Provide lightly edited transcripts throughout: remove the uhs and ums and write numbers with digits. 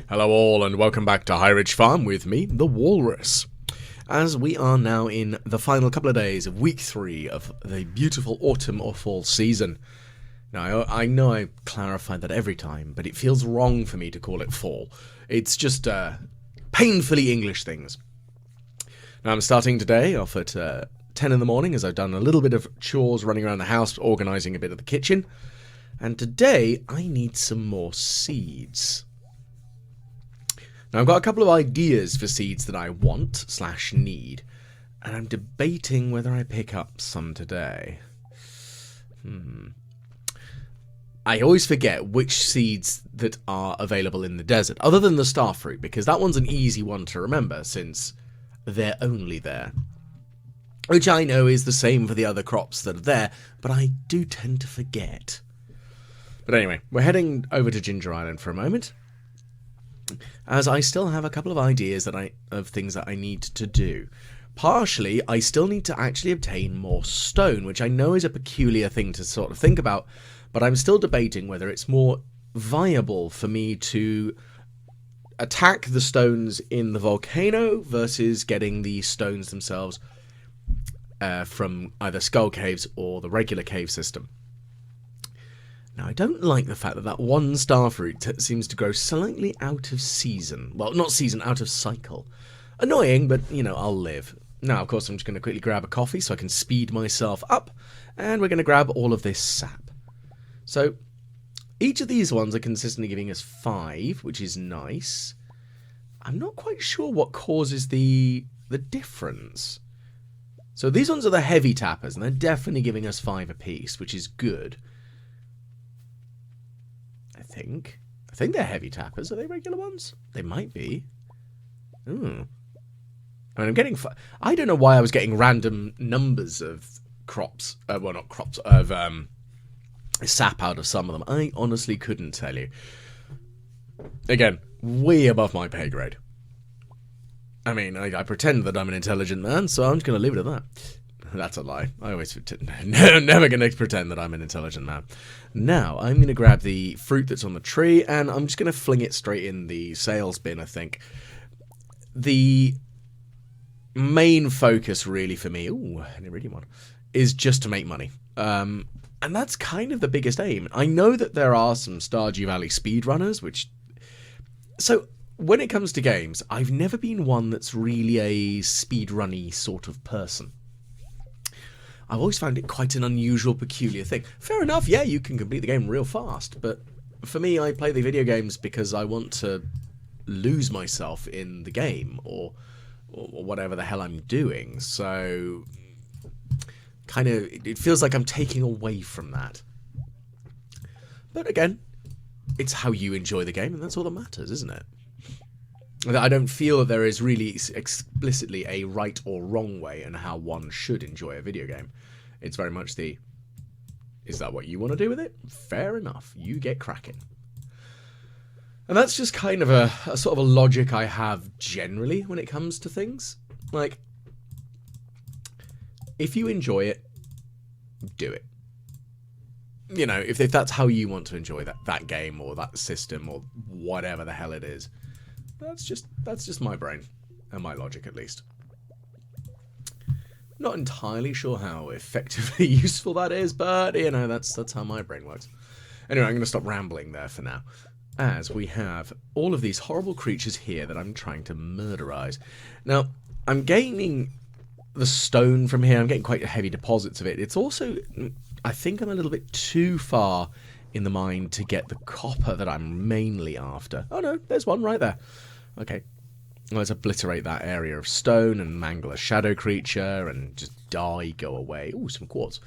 Hello all and welcome back to High Ridge Farm with me, the Walrus. As we are now in the final couple of days of week 3 of the beautiful autumn or fall season. Now, I know I clarified that every time, but it feels wrong for me to call it fall. It's just painfully English things. Now, I'm starting today off at 10 in the morning as I've done a little bit of chores running around the house, organising a bit of the kitchen. And today I need some more seeds. Now, I've got a couple of ideas for seeds that I want/need, and I'm debating whether I pick up some today. I always forget which seeds that are available in the desert, other than the Starfruit, because that one's an easy one to remember, since they're only there. Which I know is the same for the other crops that are there, but I do tend to forget. But anyway, we're heading over to Ginger Island for a moment, as I still have a couple of ideas of things that I need to do. Partially, I still need to actually obtain more stone, which I know is a peculiar thing to sort of think about, but I'm still debating whether it's more viable for me to attack the stones in the volcano versus getting the stones themselves from either Skull Caves or the regular cave system. Now, I don't like the fact that that one starfruit seems to grow slightly out of season. Well, not season, out of cycle. Annoying, but, you know, I'll live. Now, of course, I'm just going to quickly grab a coffee so I can speed myself up. And we're going to grab all of this sap. So, each of these ones are consistently giving us 5, which is nice. I'm not quite sure what causes the difference. So, these ones are the heavy tappers, and they're definitely giving us 5 apiece, which is good. I think they're heavy tappers. Are they regular ones? They might be. Ooh. I mean, I'm getting... I don't know why I was getting random numbers of crops. Well, not crops. Of sap out of some of them. I honestly couldn't tell you. Again, way above my pay grade. I mean, I pretend that I'm an intelligent man, so I'm just going to leave it at that. That's a lie. I always never going to pretend that I'm an intelligent man. Now, I'm going to grab the fruit that's on the tree, and I'm just going to fling it straight in the sales bin, I think. The main focus, really, for me, an iridium one, is just to make money. And that's kind of the biggest aim. I know that there are some Stardew Valley speedrunners, which... So, when it comes to games, I've never been one that's really a speedrunny sort of person. I've always found it quite an unusual, peculiar thing. Fair enough, yeah, you can complete the game real fast, but for me, I play the video games because I want to lose myself in the game, or whatever the hell I'm doing, so kind of, it feels like I'm taking away from that. But again, it's how you enjoy the game, and that's all that matters, isn't it? I don't feel that there is really explicitly a right or wrong way in how one should enjoy a video game. It's very much the, is that what you want to do with it? Fair enough, you get cracking. And that's just kind of a sort of a logic I have generally when it comes to things. Like, if you enjoy it, do it. You know, if that's how you want to enjoy that game or that system or whatever the hell it is. That's just my brain, and my logic at least. Not entirely sure how effectively useful that is, but, you know, that's how my brain works. Anyway, I'm going to stop rambling there for now, as we have all of these horrible creatures here that I'm trying to murderize. Now, I'm gaining the stone from here. I'm getting quite heavy deposits of it. It's also, I think I'm a little bit too far in the mine to get the copper that I'm mainly after. Oh no, there's one right there. Okay, let's obliterate that area of stone and mangle a shadow creature and just die, go away. Ooh, some quartz.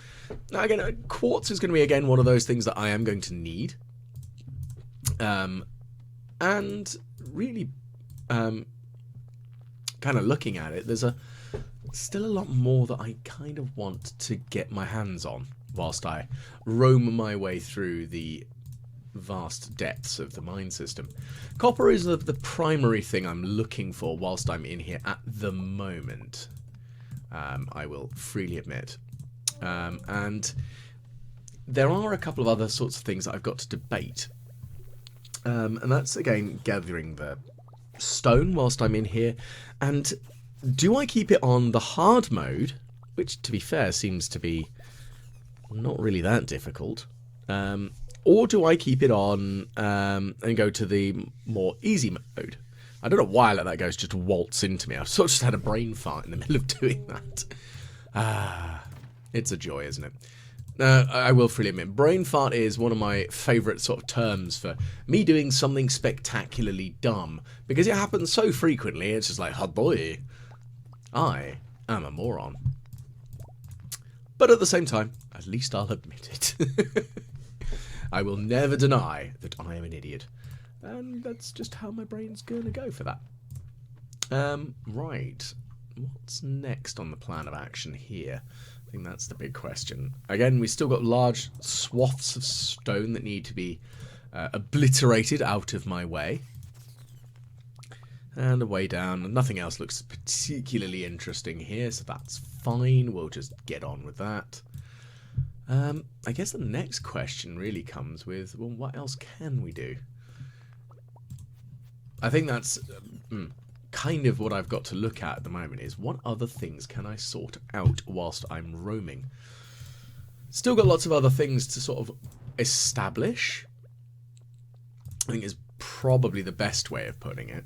Now again, quartz is going to be again one of those things that I am going to need. And really, kind of looking at it, there's still a lot more that I kind of want to get my hands on whilst I roam my way through the vast depths of the mine system. Copper is the primary thing I'm looking for whilst I'm in here at the moment. I will freely admit. And there are a couple of other sorts of things that I've got to debate. And that's, again, gathering the stone whilst I'm in here. And do I keep it on the hard mode, which, to be fair, seems to be not really that difficult, or do I keep it on and go to the more easy mode? I don't know why I let that go just waltz into me. I've sort of just had a brain fart in the middle of doing that. It's a joy, isn't it? I will freely admit, brain fart is one of my favourite sort of terms for me doing something spectacularly dumb, because it happens so frequently, it's just like, oh boy, I am a moron. But at the same time, at least I'll admit it. I will never deny that I am an idiot. And that's just how my brain's going to go for that. Right. What's next on the plan of action here? I think that's the big question. Again, we still got large swaths of stone that need to be obliterated out of my way. And a way down. Nothing else looks particularly interesting here, so that's fine. We'll just get on with that. I guess the next question really comes with, well, what else can we do? I think that's kind of what I've got to look at the moment, is what other things can I sort out whilst I'm roaming? Still got lots of other things to sort of establish, I think is probably the best way of putting it.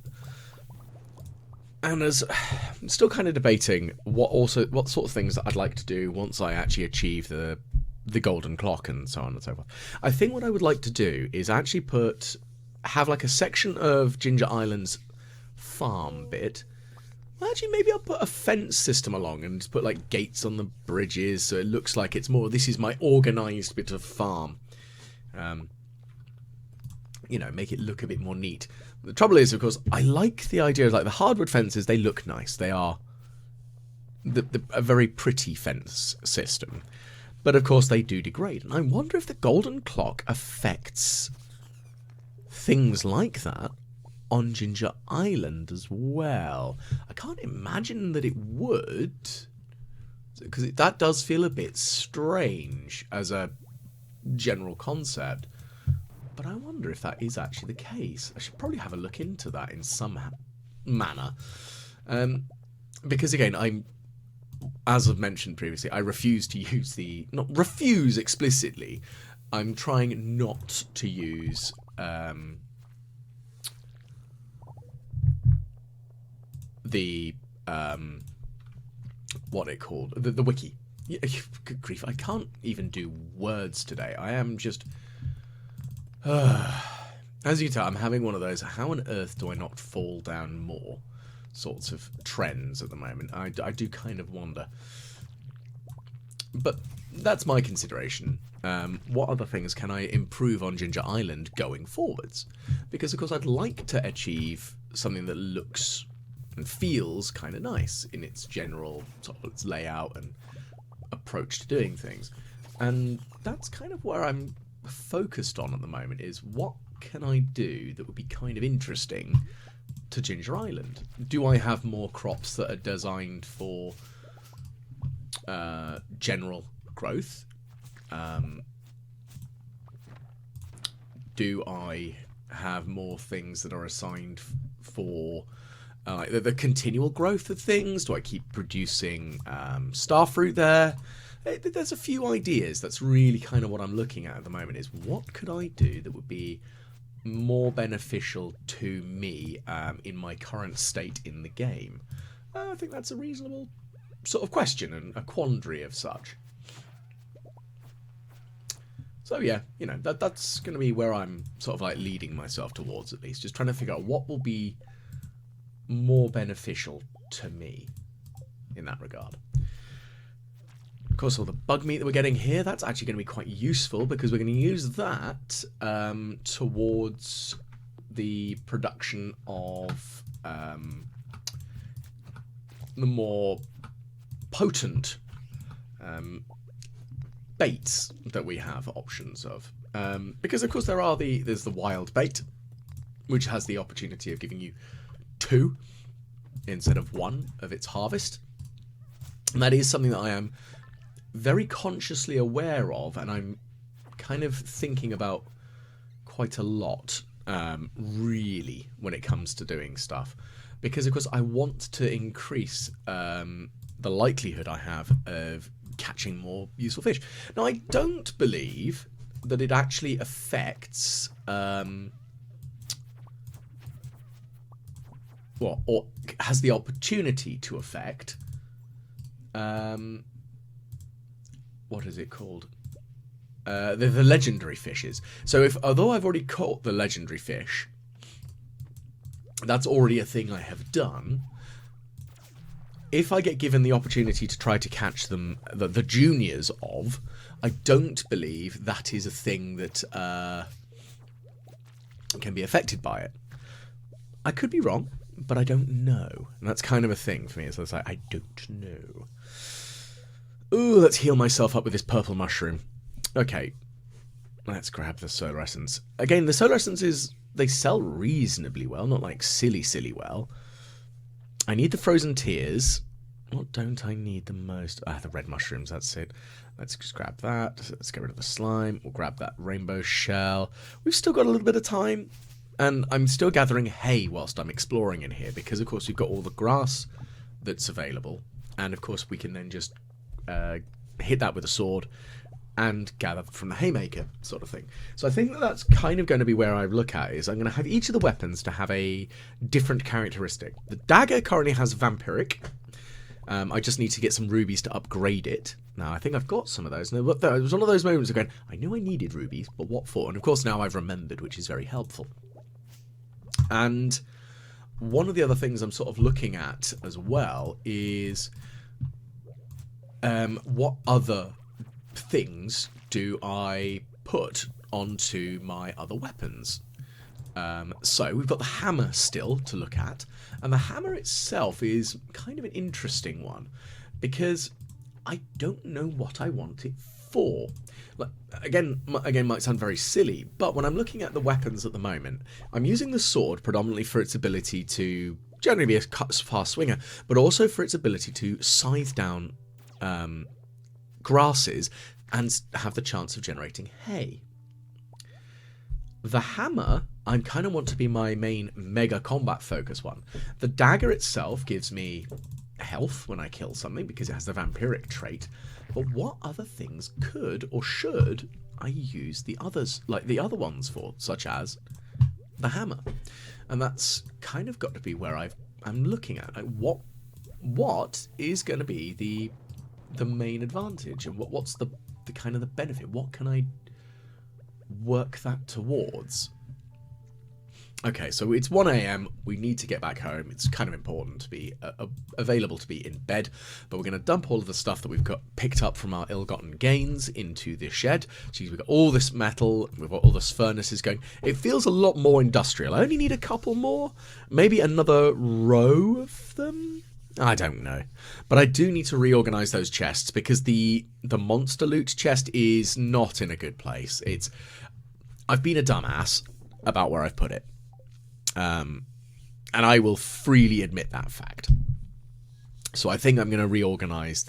And I'm still kind of debating what sort of things that I'd like to do once I actually achieve the golden clock and so on and so forth. I think what I would like to do is actually have like a section of Ginger Island's farm bit. Well, actually, maybe I'll put a fence system along and just put like gates on the bridges, so it looks like it's more, this is my organised bit of farm. You know, make it look a bit more neat. The trouble is, of course, I like the idea of like the hardwood fences. They look nice. They are a very pretty fence system. But of course they do degrade. And I wonder if the golden clock affects things like that on Ginger Island as well. I can't imagine that it would, because that does feel a bit strange as a general concept. But I wonder if that is actually the case. I should probably have a look into that in some manner. Because again, as I've mentioned previously, I refuse to use not refuse explicitly. I'm trying not to use what it called, the wiki. Good grief, I can't even do words today. I am just as you can tell, I'm having one of those how on earth do I not fall down more sorts of trends at the moment. I do kind of wonder, but that's my consideration. What other things can I improve on Ginger Island going forwards? Because of course I'd like to achieve something that looks and feels kind of nice in its general sort of its layout and approach to doing things. And that's kind of where I'm focused on at the moment, is what can I do that would be kind of interesting to Ginger Island? Do I have more crops that are designed for general growth? Do I have more things that are assigned for the continual growth of things? Do I keep producing starfruit there? There's a few ideas. That's really kind of what I'm looking at the moment, is what could I do that would be more beneficial to me in my current state in the game? I think that's a reasonable sort of question and a quandary of such. So yeah, you know, that's going to be where I'm sort of like leading myself towards, at least. Just trying to figure out what will be more beneficial to me in that regard. Of course, all the bug meat that we're getting here, that's actually going to be quite useful, because we're going to use that towards the production of the more potent baits that we have options of. Because, of course, there's the wild bait, which has the opportunity of giving you 2 instead of 1 of its harvest. And that is something that I am very consciously aware of, and I'm kind of thinking about quite a lot. really, when it comes to doing stuff. Because, of course, I want to increase the likelihood I have of catching more useful fish. Now, I don't believe that it actually affects... or has the opportunity to affect... what is it called? The legendary fishes. So although I've already caught the legendary fish, that's already a thing I have done. If I get given the opportunity to try to catch them, the juniors of, I don't believe that is a thing that can be affected by it. I could be wrong, but I don't know. And that's kind of a thing for me. So it's like, I don't know. Ooh, let's heal myself up with this purple mushroom. Okay, let's grab the solar essence. Again, the solar essences, they sell reasonably well, not like silly well. I need the frozen tears. What don't I need the most? Ah, the red mushrooms, that's it. Let's just grab that. Let's get rid of the slime. We'll grab that rainbow shell. We've still got a little bit of time. And I'm still gathering hay whilst I'm exploring in here. Because, of course, we've got all the grass that's available. And, of course, we can then just hit that with a sword and gather from the haymaker sort of thing. So I think that that's kind of going to be where I look at, is I'm going to have each of the weapons to have a different characteristic. The dagger currently has vampiric. I just need to get some rubies to upgrade it. Now, I think I've got some of those. Now, it was one of those moments of going, I knew I needed rubies, but what for? And of course now I've remembered, which is very helpful. And one of the other things I'm sort of looking at as well is what other things do I put onto my other weapons? So we've got the hammer still to look at, and the hammer itself is kind of an interesting one because I don't know what I want it for. Like, again might sound very silly, but when I'm looking at the weapons at the moment, I'm using the sword predominantly for its ability to generally be a fast swinger, but also for its ability to scythe down grasses and have the chance of generating hay. The hammer, I kind of want to be my main mega combat focus one. The dagger itself gives me health when I kill something because it has the vampiric trait. But what other things could or should I use the others, like the other ones for, such as the hammer? And that's kind of got to be where I'm looking at. Like what is going to be the main advantage, and what's the kind of the benefit? What can I work that towards? Okay, so it's 1 AM. We need to get back home. It's kind of important to be available to be in bed. But we're going to dump all of the stuff that we've got picked up from our ill-gotten gains into this shed. So we've got all this metal. We've got all this furnaces going. It feels a lot more industrial. I only need a couple more. Maybe another row of them? I don't know. But I do need to reorganize those chests because the monster loot chest is not in a good place. I've been a dumbass about where I've put it. And I will freely admit that fact. So I think I'm going to reorganize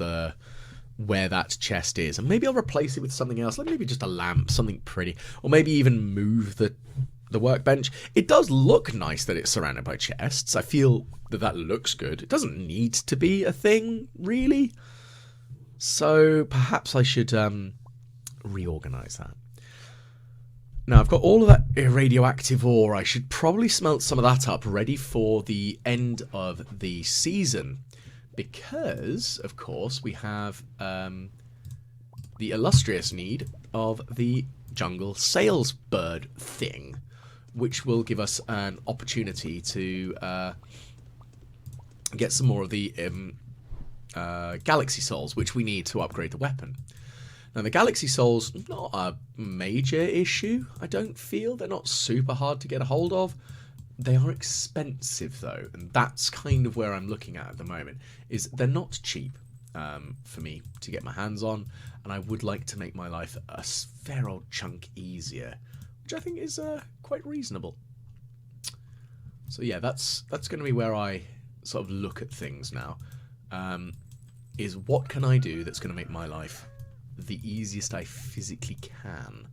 where that chest is, and maybe I'll replace it with something else, like maybe just a lamp, something pretty, or maybe even move the workbench. It does look nice that it's surrounded by chests. I feel that looks good. It doesn't need to be a thing, really. So perhaps I should reorganize that. Now, I've got all of that radioactive ore. I should probably smelt some of that up, ready for the end of the season. Because, of course, we have the illustrious need of the jungle sales bird thing, which will give us an opportunity to get some more of the galaxy souls, which we need to upgrade the weapon. Now, the galaxy souls, not a major issue, I don't feel. They're not super hard to get a hold of. They are expensive, though, and that's kind of where I'm looking at the moment, is they're not cheap for me to get my hands on, and I would like to make my life a fair old chunk easier, which I think is quite reasonable. So yeah, that's going to be where I sort of look at things now, is what can I do that's going to make my life the easiest I physically can,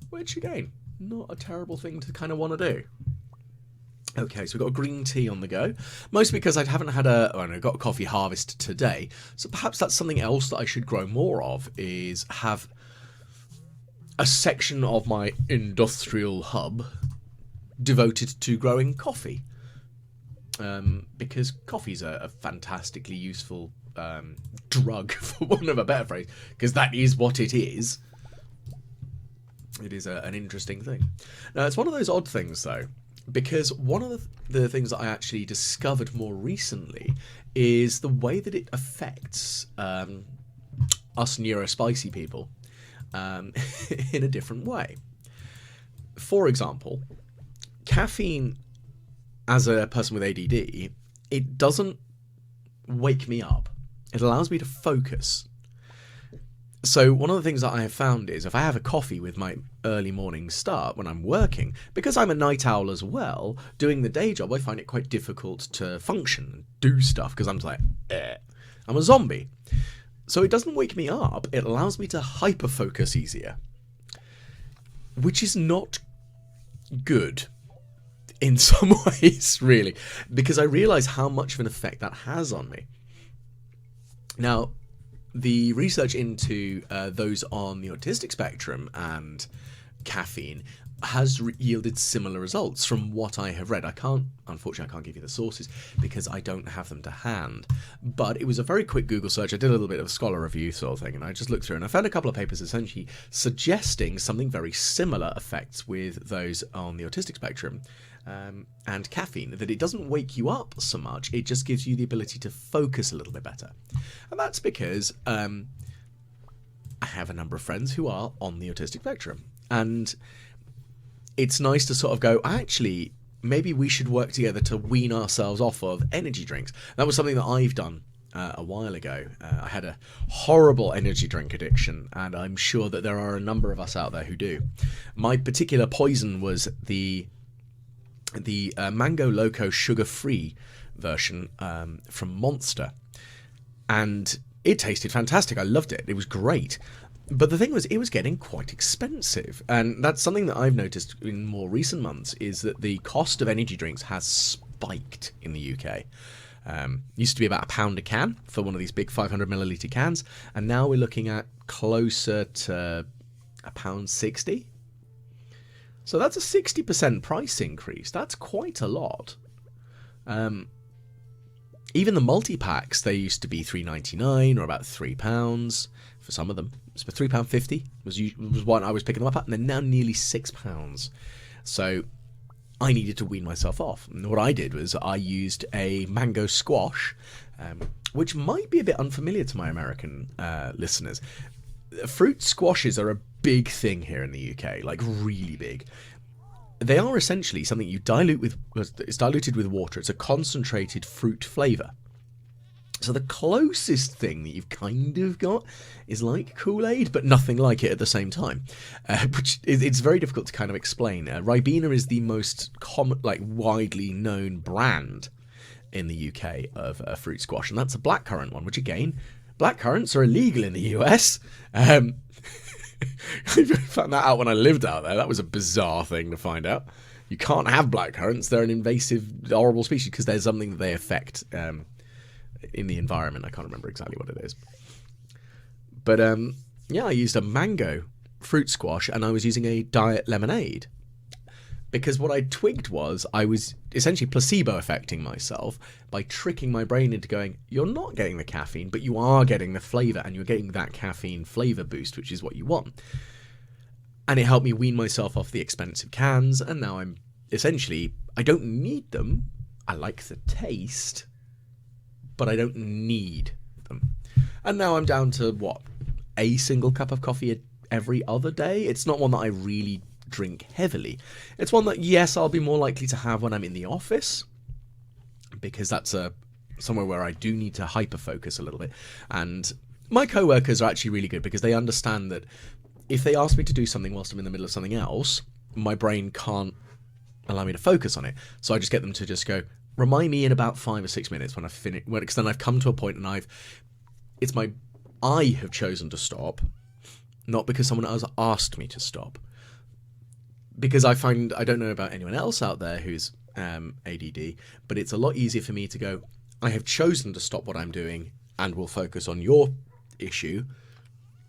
which again, not a terrible thing to kind of want to do. Okay, so we've got a green tea on the go, mostly because I haven't had got a coffee harvest today, so perhaps that's something else that I should grow more of, is have a section of my industrial hub devoted to growing coffee, because coffee's a fantastically useful drug, for want of a better phrase, because that is what it is. It is an interesting thing. Now, it's one of those odd things, though, because one of the things that I actually discovered more recently is the way that it affects us neurospicy people in a different way. For example, caffeine, as a person with ADD, it doesn't wake me up. It allows me to focus. So one of the things that I have found is if I have a coffee with my early morning start when I'm working, because I'm a night owl as well, doing the day job, I find it quite difficult to function and do stuff because I'm just like, I'm a zombie. So it doesn't wake me up. It allows me to hyper-focus easier, which is not good in some ways, really, because I realise how much of an effect that has on me. Now, the research into those on the autistic spectrum and caffeine has yielded similar results from what I have read. Unfortunately, I can't give you the sources because I don't have them to hand. But it was a very quick Google search. I did a little bit of a scholar review sort of thing, and I just looked through and I found a couple of papers essentially suggesting something very similar effects with those on the autistic spectrum and caffeine, that it doesn't wake you up so much, it just gives you the ability to focus a little bit better. And that's because I have a number of friends who are on the autistic spectrum, and it's nice to sort of go, actually, maybe we should work together to wean ourselves off of energy drinks. That was something that I've done a while ago. I had a horrible energy drink addiction, and I'm sure that there are a number of us out there who do. My particular poison was the Mango Loco sugar-free version from Monster, and it tasted fantastic. I loved it. It was great. But the thing was, it was getting quite expensive, and that's something that I've noticed in more recent months, is that the cost of energy drinks has spiked in the UK. Used to be about £1 a can for one of these big 500ml cans, and now we're looking at closer to £1.60. So that's a 60% price increase. That's quite a lot. Even the multi-packs, they used to be £3.99 or about £3 for some of them. So £3.50 was what I was picking them up at, and they're now nearly £6. So I needed to wean myself off. And what I did was I used a mango squash, which might be a bit unfamiliar to my American listeners. Fruit squashes are a big thing here in the UK, like really big. They are essentially something you dilute with, it's diluted with water. It's a concentrated fruit flavour. So the closest thing that you've kind of got is like Kool-Aid, but nothing like it at the same time. Which it's very difficult to kind of explain. Ribena is the most common, like widely known brand in the UK of fruit squash, and that's a blackcurrant one, which again, blackcurrants are illegal in the US. I found that out when I lived out there. That was a bizarre thing to find out. You can't have blackcurrants. They're an invasive, horrible species because there's something that they affect in the environment. I can't remember exactly what it is. But yeah, I used a mango fruit squash and I was using a diet lemonade. Because what I twigged was I was essentially placebo affecting myself by tricking my brain into going, you're not getting the caffeine, but you are getting the flavour, and you're getting that caffeine flavour boost, which is what you want. And it helped me wean myself off the expensive cans, and now I'm essentially, I don't need them. I like the taste, but I don't need them. And now I'm down to, what, a single cup of coffee every other day? It's not one that I really drink heavily. It's one that, yes, I'll be more likely to have when I'm in the office, because that's somewhere where I do need to hyper-focus a little bit. And my co-workers are actually really good because they understand that if they ask me to do something whilst I'm in the middle of something else, my brain can't allow me to focus on it. So I just get them to just go, remind me in about 5 or 6 minutes when I've finished, because then I've come to a point and I have chosen to stop, not because someone else asked me to stop. because I find, I don't know about anyone else out there who's ADD, but it's a lot easier for me to go, I have chosen to stop what I'm doing and will focus on your issue.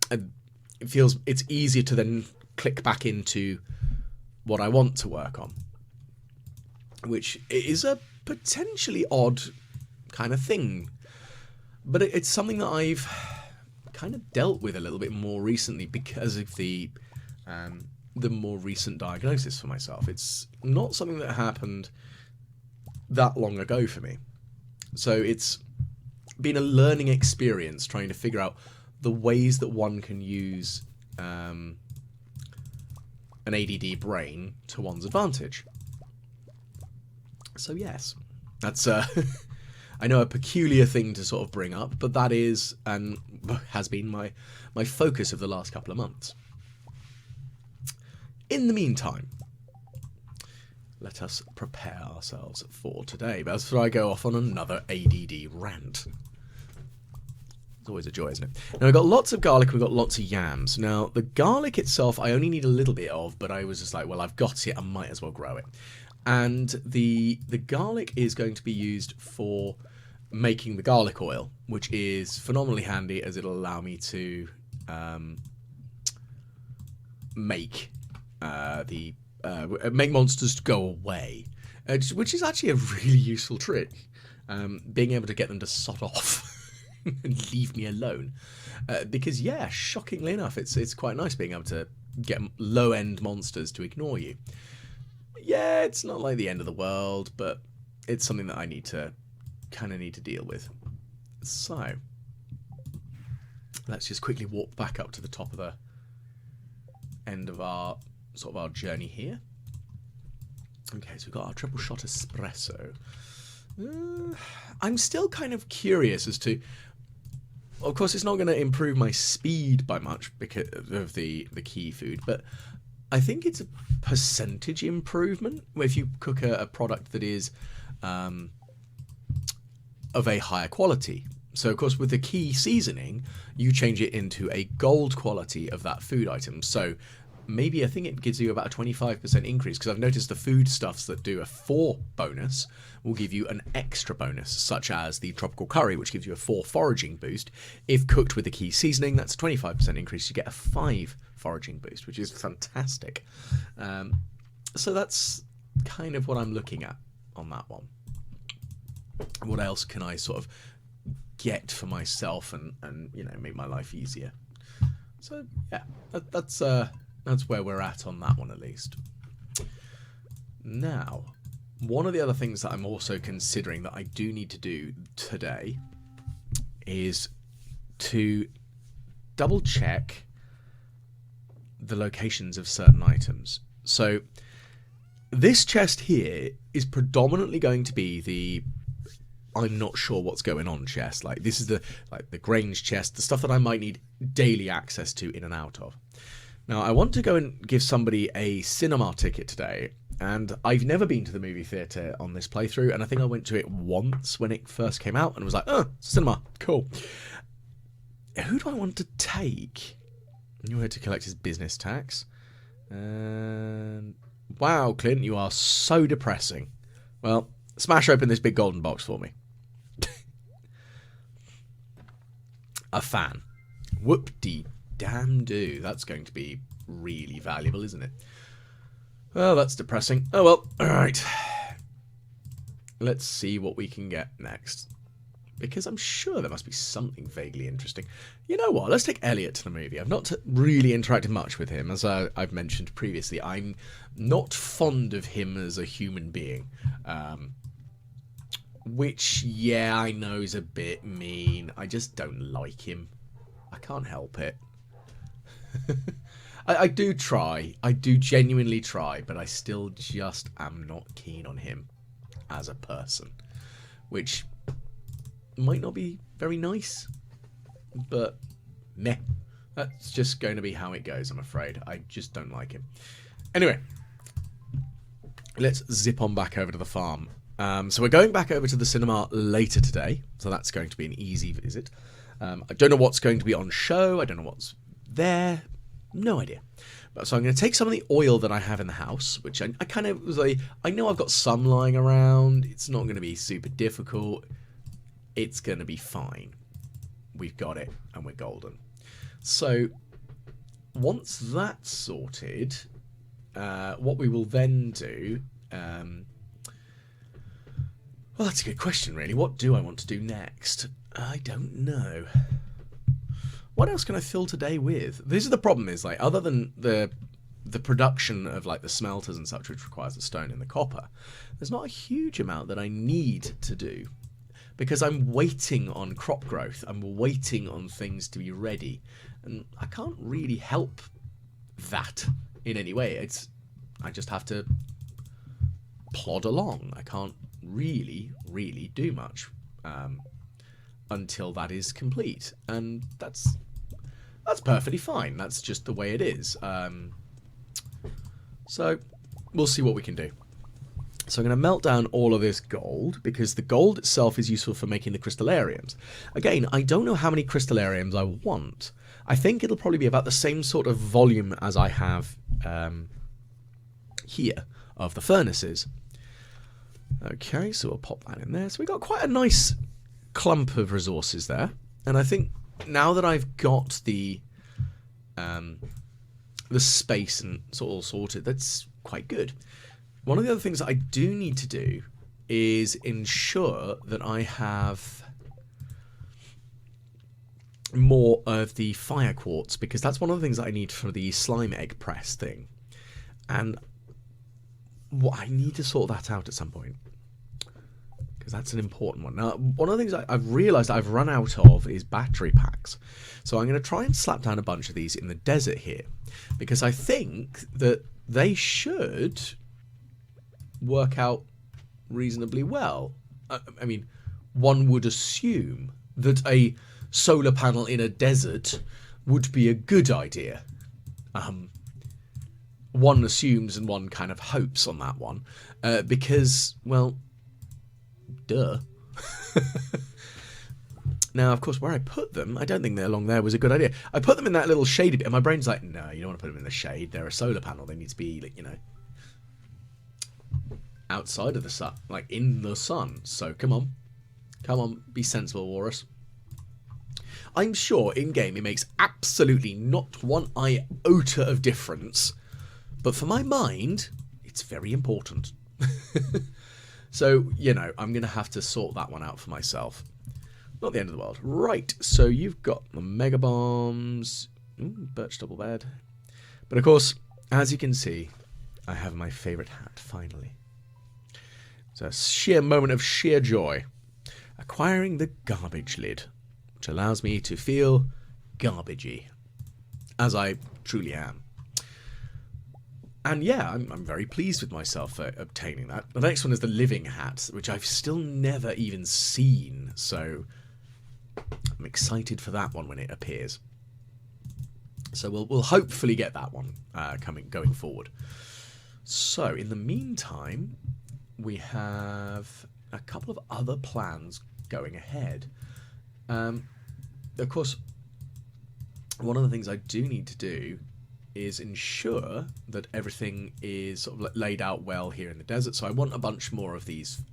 And it's easier to then click back into what I want to work on, which is a potentially odd kind of thing, but it's something that I've kind of dealt with a little bit more recently because of the more recent diagnosis for myself. It's not something that happened that long ago for me, so it's been a learning experience trying to figure out the ways that one can use an ADD brain to one's advantage. So yes, that's I know a peculiar thing to sort of bring up, but that is and has been my focus of the last couple of months. In the meantime, let us prepare ourselves for today. But before I go off on another ADD rant. It's always a joy, isn't it? Now, we've got lots of garlic, we've got lots of yams. Now, the garlic itself, I only need a little bit of, but I was just like, well, I've got it, I might as well grow it. And the garlic is going to be used for making the garlic oil, which is phenomenally handy as it'll allow me to make make monsters go away, which is actually a really useful trick. Being able to get them to sod off and leave me alone, because yeah, shockingly enough, it's quite nice being able to get low-end monsters to ignore you. Yeah, it's not like the end of the world, but it's something that I need to deal with. So let's just quickly walk back up to the top of the end of our journey here. Okay, so we've got our triple shot espresso. I'm still kind of curious as to, of course, it's not going to improve my speed by much because of the key food, but I think it's a percentage improvement if you cook a product that is of a higher quality. So, of course, with the key seasoning, you change it into a gold quality of that food item. So maybe I think it gives you about a 25% increase, because I've noticed the foodstuffs that do a 4 bonus will give you an extra bonus, such as the tropical curry, which gives you a 4 foraging boost. If cooked with the key seasoning, that's a 25% increase. You get a 5 foraging boost, which is fantastic. So that's kind of what I'm looking at on that one. What else can I sort of get for myself and make my life easier? So yeah, that's where we're at on that one, at least. Now, one of the other things that I'm also considering that I do need to do today is to double check the locations of certain items. So this chest here is predominantly going to be the I'm not sure what's going on chest. Like, this is the Grange chest, the stuff that I might need daily access to in and out of. Now, I want to go and give somebody a cinema ticket today, and I've never been to the movie theatre on this playthrough, and I think I went to it once when it first came out, and was like, oh, cinema, cool. Who do I want to take? You're here to collect his business tax. And wow, Clint, you are so depressing. Well, smash open this big golden box for me. A fan. Whoop-de-damn-do. That's going to be really valuable, isn't it? Well, that's depressing. Oh well, alright. Let's see what we can get next. Because I'm sure there must be something vaguely interesting. You know what? Let's take Elliot to the movie. I've not really interacted much with him, as I've mentioned previously. I'm not fond of him as a human being. Which, yeah, I know is a bit mean. I just don't like him. I can't help it. I do try. I do genuinely try, but I still just am not keen on him as a person. Which might not be very nice, but meh. That's just going to be how it goes, I'm afraid. I just don't like him. Anyway, let's zip on back over to the farm. So we're going back over to the cinema later today, so that's going to be an easy visit. I don't know what's going to be on show. I don't know what's there. No idea. So I'm going to take some of the oil that I have in the house, which I kind of was like, I know I've got some lying around. It's not going to be super difficult. It's going to be fine. We've got it, and we're golden. So once that's sorted, what we will then do... well, that's a good question, really. What do I want to do next? I don't know. What else can I fill today with? This is the problem, is like, other than the production of like the smelters and such, which requires the stone and the copper, there's not a huge amount that I need to do, because I'm waiting on crop growth. I'm waiting on things to be ready, and I can't really help that in any way. I just have to plod along. I can't really do much until that is complete, and that's perfectly fine. That's just the way it is. So we'll see what we can do. So I'm going to melt down all of this gold, because the gold itself is useful for making the crystallariums. Again, I don't know how many crystallariums I want. I think it'll probably be about the same sort of volume as I have here of the furnaces. Okay, so we'll pop that in there. So we got quite a nice clump of resources there, and I think now that I've got the space and all sorted, that's quite good. One of the other things that I do need to do is ensure that I have more of the fire quartz, because that's one of the things that I need for the slime egg press thing, and I need to sort that out at some point, because that's an important one. Now, one of the things I've realised I've run out of is battery packs. So I'm going to try and slap down a bunch of these in the desert here, because I think that they should work out reasonably well. I mean, one would assume that a solar panel in a desert would be a good idea. One assumes and one kind of hopes on that one, because, well, duh. Now, of course, where I put them, I don't think they're along there was a good idea. I put them in that little shady bit, and my brain's like, no, you don't want to put them in the shade. They're a solar panel. They need to be, like, you know, outside of the sun, like in the sun. So come on, be sensible, Walrus. I'm sure in-game it makes absolutely not one iota of difference, but for my mind, it's very important. So, you know, I'm going to have to sort that one out for myself. Not the end of the world. Right, so you've got the mega bombs. Ooh, birch double bed. But of course, as you can see, I have my favourite hat, finally. It's a sheer moment of sheer joy. Acquiring the garbage lid, which allows me to feel garbagey, as I truly am. And yeah, I'm very pleased with myself for obtaining that. The next one is the living hat, which I've still never even seen, so I'm excited for that one when it appears. So we'll hopefully get that one going forward. So in the meantime, we have a couple of other plans going ahead. Of course, one of the things I do need to do is ensure that everything is sort of laid out well here in the desert. So I want a bunch more of these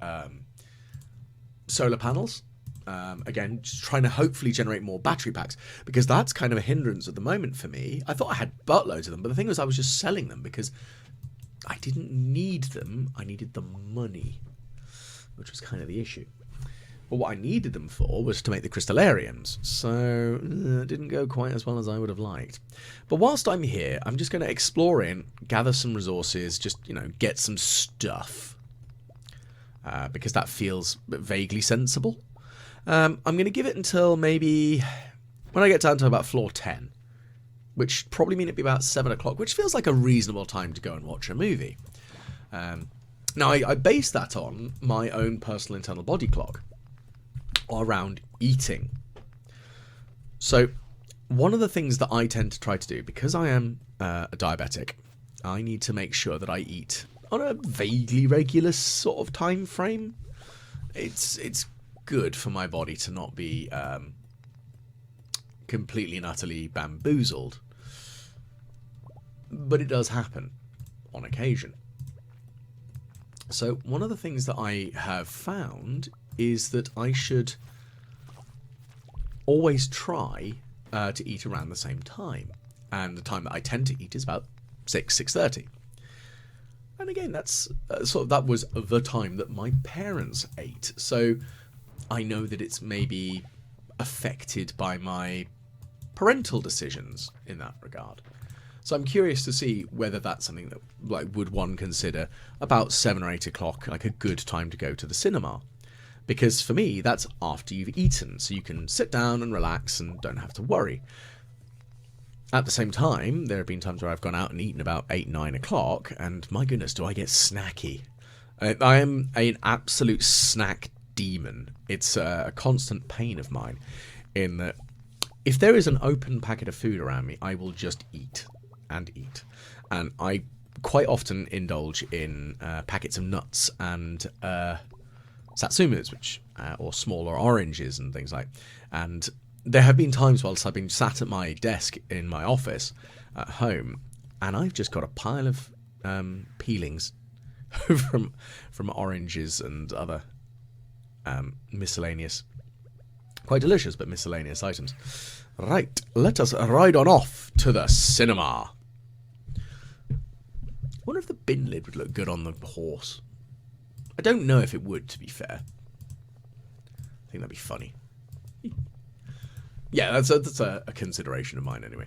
solar panels. Again, just trying to hopefully generate more battery packs, because that's kind of a hindrance at the moment for me. I thought I had buttloads of them, but the thing was I was just selling them because I didn't need them. I needed the money, which was kind of the issue. But what I needed them for was to make the crystallariums, so it didn't go quite as well as I would have liked. But whilst I'm here, I'm just going to explore in, gather some resources, just, you know, get some stuff, because that feels vaguely sensible. I'm going to give it until maybe when I get down to about floor 10, which probably mean it'd be about 7 o'clock, which feels like a reasonable time to go and watch a movie. Now, I base that on my own personal internal body clock around eating. So one of the things that I tend to try to do, because I am a diabetic, I need to make sure that I eat on a vaguely regular sort of time frame. It's good for my body to not be completely and utterly bamboozled. but it does happen on occasion. So one of the things that I have found is that I should always try to eat around the same time. And the time that I tend to eat is about 6:30. And again, that's that was the time that my parents ate. So I know that it's maybe affected by my parental decisions in that regard. So I'm curious to see whether that's something that, like, would one consider about 7 or 8 o'clock, like a good time to go to the cinema. Because for me, that's after you've eaten, so you can sit down and relax and don't have to worry. At the same time, there have been times where I've gone out and eaten about 8, 9 o'clock, and my goodness, do I get snacky. I am an absolute snack demon. It's a constant pain of mine in that if there is an open packet of food around me, I will just eat and eat. And I quite often indulge in packets of nuts and satsumas, which or smaller oranges and things like. And there have been times whilst I've been sat at my desk in my office at home, and I've just got a pile of peelings from oranges and other miscellaneous, quite delicious but miscellaneous items. Right, let us ride on off to the cinema. I wonder if the bin lid would look good on the horse. I don't know if it would, to be fair. I think that'd be funny. Yeah, that's a consideration of mine anyway.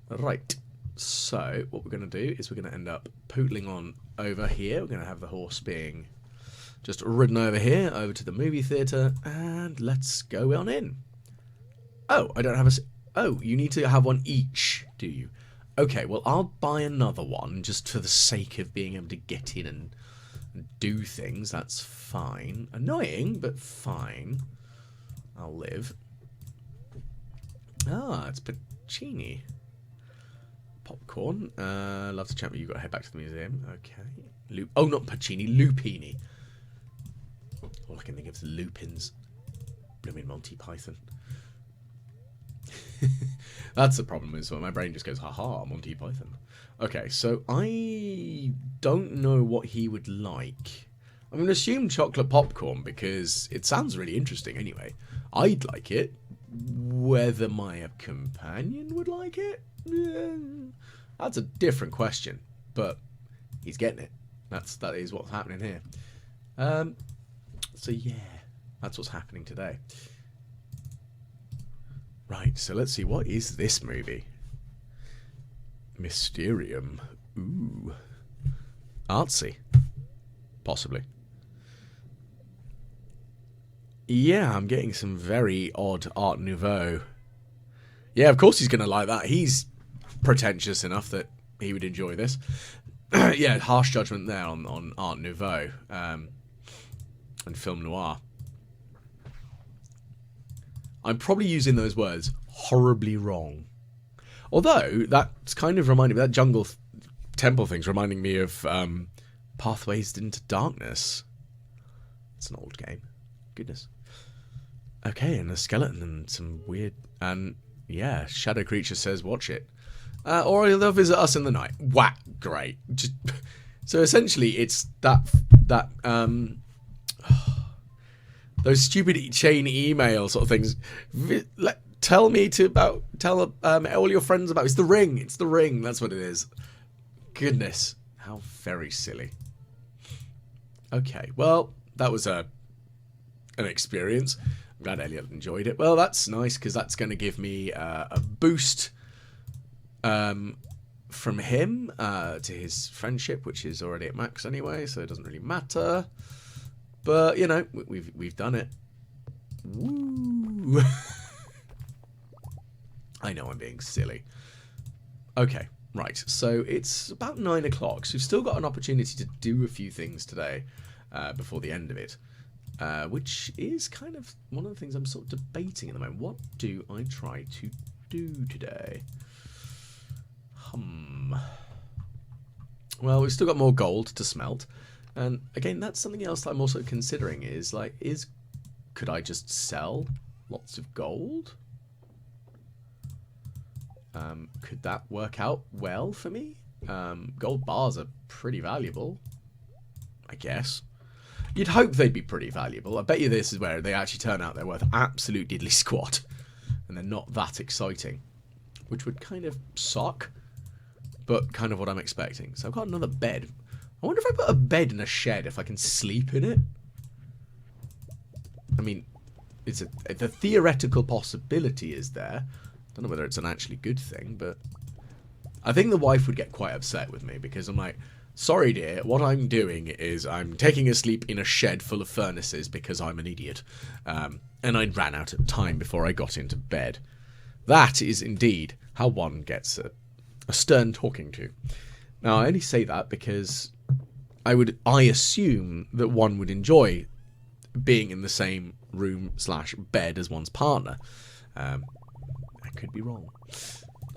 Right, so what we're going to do is we're going to end up pootling on over here. We're going to have the horse being just ridden over here, over to the movie theatre, and let's go on in. Oh, I don't have a... Oh, you need to have one each, do you? Okay, well, I'll buy another one just for the sake of being able to get in and do things. That's fine. Annoying, but fine. I'll live. Ah, it's Pacini. Popcorn. Love to chat with you. Got to head back to the museum. Okay. Oh, not Pacini. Lupini. All I can think of is Lupins. Blooming Monty Python. That's the problem, is my brain just goes, haha, Monty Python. Okay, so I don't know what he would like. I'm going to assume chocolate popcorn because it sounds really interesting anyway. I'd like it. Whether my companion would like it? Yeah, that's a different question, but he's getting it. That is what's happening here. So yeah, that's what's happening today. Right, so let's see, what is this movie? Mysterium. Ooh. Artsy. Possibly. Yeah, I'm getting some very odd Art Nouveau. Yeah, of course he's going to like that. He's pretentious enough that he would enjoy this. Yeah, harsh judgment there on Art Nouveau and film noir. I'm probably using those words horribly wrong. Although, that's kind of reminding me, that jungle temple thing's reminding me of Pathways into Darkness. It's an old game. Goodness. Okay, and a skeleton and some weird... And, yeah, Shadow Creature says watch it. Or they'll visit us in the night. Wow, great. Just, so essentially, it's that those stupid chain email sort of things. Tell all your friends about it. It's the ring. It's the ring. That's what it is. Goodness, how very silly. Okay, well, that was an experience. I'm glad Elliot enjoyed it. Well, that's nice because that's going to give me a boost from him to his friendship, which is already at max anyway, so it doesn't really matter. But you know, we've done it. Woo. I know I'm being silly. Okay, right. So it's about 9 o'clock. So we've still got an opportunity to do a few things today before the end of it. Which is kind of one of the things I'm sort of debating at the moment. What do I try to do today? Well, we've still got more gold to smelt. And again, that's something else that I'm also considering is, like, could I just sell lots of gold? Could that work out well for me? Gold bars are pretty valuable, I guess. You'd hope they'd be pretty valuable. I bet you this is where they actually turn out they're worth absolute diddly squat. And they're not that exciting. Which would kind of suck. But kind of what I'm expecting. So I've got another bed. I wonder if I put a bed in a shed, if I can sleep in it. I mean, the theoretical possibility is there. Don't know whether it's an actually good thing, but I think the wife would get quite upset with me because I'm like, sorry dear, what I'm doing is I'm taking a sleep in a shed full of furnaces because I'm an idiot. And I ran out of time before I got into bed. That is indeed how one gets a stern talking to. Now, I only say that because I assume that one would enjoy being in the same room / bed as one's partner. I could be wrong.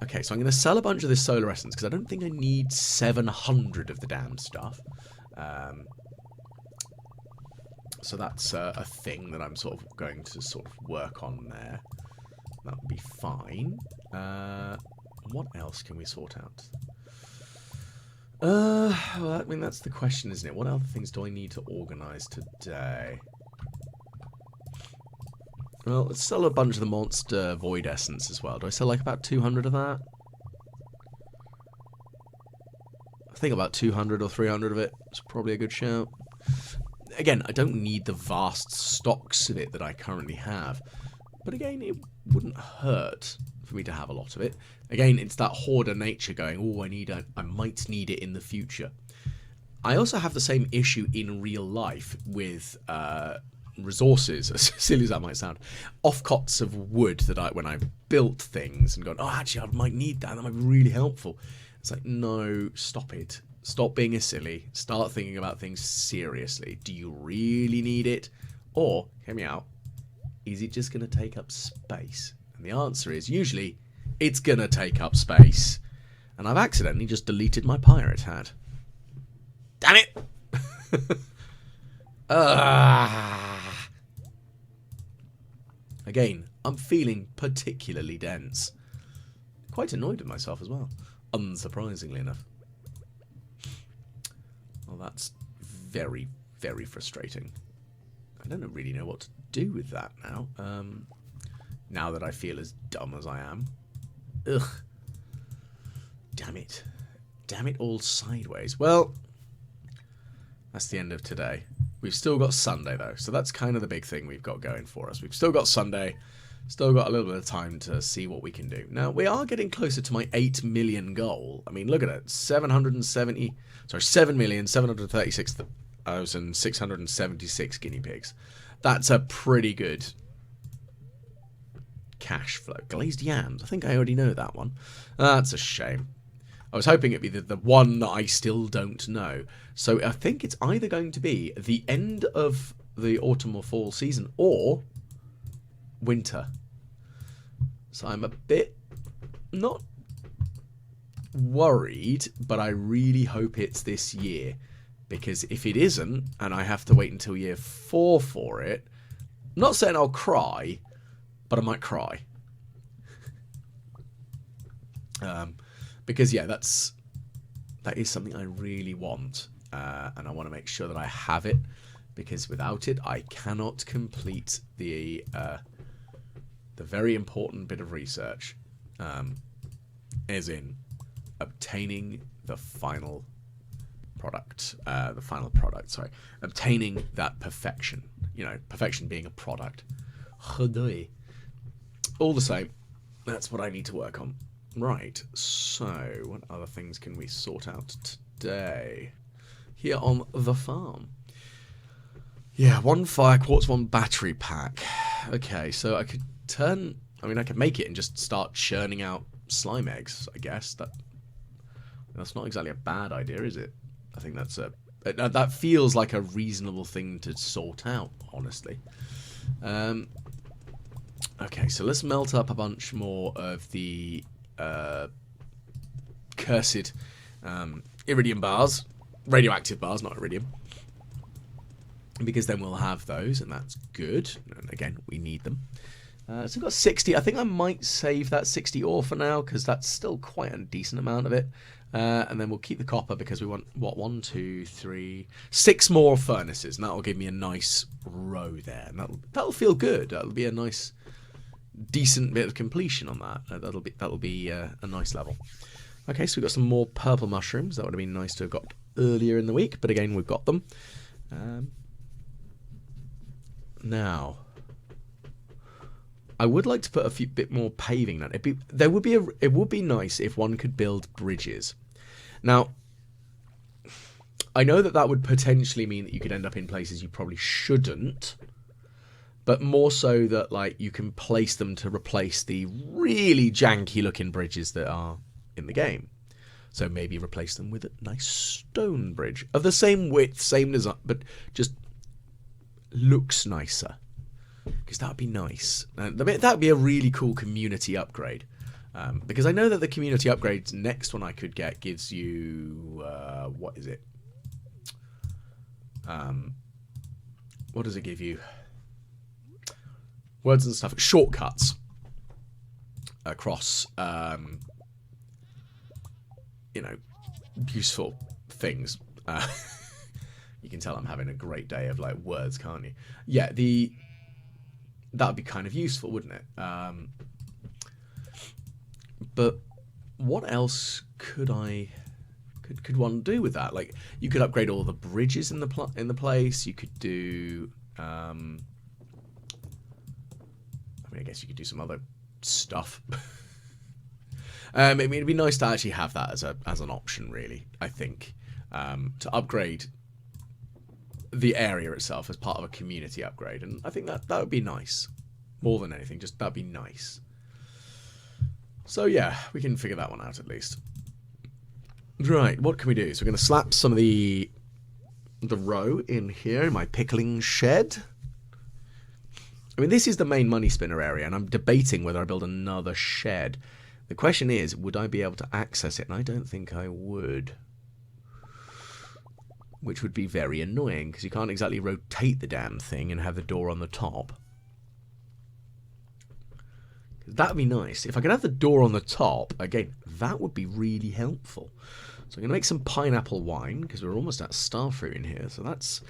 Okay, so I'm going to sell a bunch of this solar essence because I don't think I need 700 of the damn stuff. So that's a thing that I'm sort of going to sort of work on there. That would be fine. What else can we sort out? Well, I mean, that's the question, isn't it? What other things do I need to organise today? Well, let's sell a bunch of the monster void essence as well. Do I sell like about 200 of that? I think about 200 or 300 of it is probably a good shout. Again, I don't need the vast stocks of it that I currently have. But again, it wouldn't hurt for me to have a lot of it. Again, it's that hoarder nature going, oh, I might need it in the future. I also have the same issue in real life with resources, as silly as that might sound, offcuts of wood that when I've built things and gone, oh, actually, I might need that. That might be really helpful. It's like, no, stop it. Stop being a silly. Start thinking about things seriously. Do you really need it? Or, hear me out, is it just going to take up space? And the answer is, usually, it's going to take up space. And I've accidentally just deleted my pirate hat. Damn it! Again, I'm feeling particularly dense. Quite annoyed with myself as well. Unsurprisingly enough. Well, that's very, very frustrating. I don't really know what to do with that now. Now that I feel as dumb as I am. Ugh. Damn it. Damn it all sideways. Well, that's the end of today. We've still got Sunday, though, so that's kind of the big thing we've got going for us. We've still got Sunday, still got a little bit of time to see what we can do. Now, we are getting closer to my 8 million goal. I mean, look at it. 7,736,676 guinea pigs. That's a pretty good cash flow. Glazed yams. I think I already know that one. That's a shame. I was hoping it'd be the one that I still don't know. So I think it's either going to be the end of the autumn or fall season or winter. So I'm a bit not worried, but I really hope it's this year. Because if it isn't, and I have to wait until year 4 for it, I'm not saying I'll cry, but I might cry. Because, yeah, that is something I really want. And I want to make sure that I have it. Because without it, I cannot complete the very important bit of research. As in, obtaining the final product. Obtaining that perfection. You know, perfection being a product. All the same, that's what I need to work on. Right, so what other things can we sort out today? Here on the farm. Yeah, 1 fire quartz, 1 battery pack. Okay, so I could I could make it and just start churning out slime eggs, I guess. That's not exactly a bad idea, is it? I think that feels like a reasonable thing to sort out, honestly. Okay, so let's melt up a bunch more of the cursed iridium bars. Radioactive bars, not iridium. Because then we'll have those, and that's good. And again, we need them. So we've got 60. I think I might save that 60 ore for now, because that's still quite a decent amount of it. And then we'll keep the copper because we want, what, 1, 2, 3, 6 more furnaces. And that'll give me a nice row there. And that'll feel good. That'll be a nice, decent bit of completion on that. That'll be a nice level. Okay, so we've got some more purple mushrooms. That would have been nice to have got earlier in the week. But again, we've got them. Now, I would like to put a bit more paving down. It would be nice if one could build bridges. Now, I know that would potentially mean that you could end up in places you probably shouldn't, but more so that like you can place them to replace the really janky looking bridges that are in the game. So maybe replace them with a nice stone bridge of the same width, same design, but just looks nicer. Because that would be nice. That would be a really cool community upgrade. Because I know that the community upgrades next one I could get gives you... what is it? What does it give you? Words and stuff. Shortcuts. Across, you know, useful things. You can tell I'm having a great day of, like, words, can't you? Yeah, that would be kind of useful, wouldn't it? But what else could one do with that? Like, you could upgrade all the bridges in the place. You could do. I mean, I guess you could do some other stuff. I mean, it'd be nice to actually have that as an option, really. I think to upgrade the area itself as part of a community upgrade, and I think that would be nice. More than anything, just that'd be nice. So yeah, we can figure that one out at least. Right, what can we do? So we're going to slap some of the row in here in my pickling shed. I mean, this is the main money spinner area, and I'm debating whether I build another shed. The question is, would I be able to access it? And I don't think I would. Which would be very annoying, because you can't exactly rotate the damn thing and have the door on the top. That would be nice. If I could have the door on the top, again, that would be really helpful. So I'm going to make some pineapple wine, because we're almost at starfruit in here. So that's...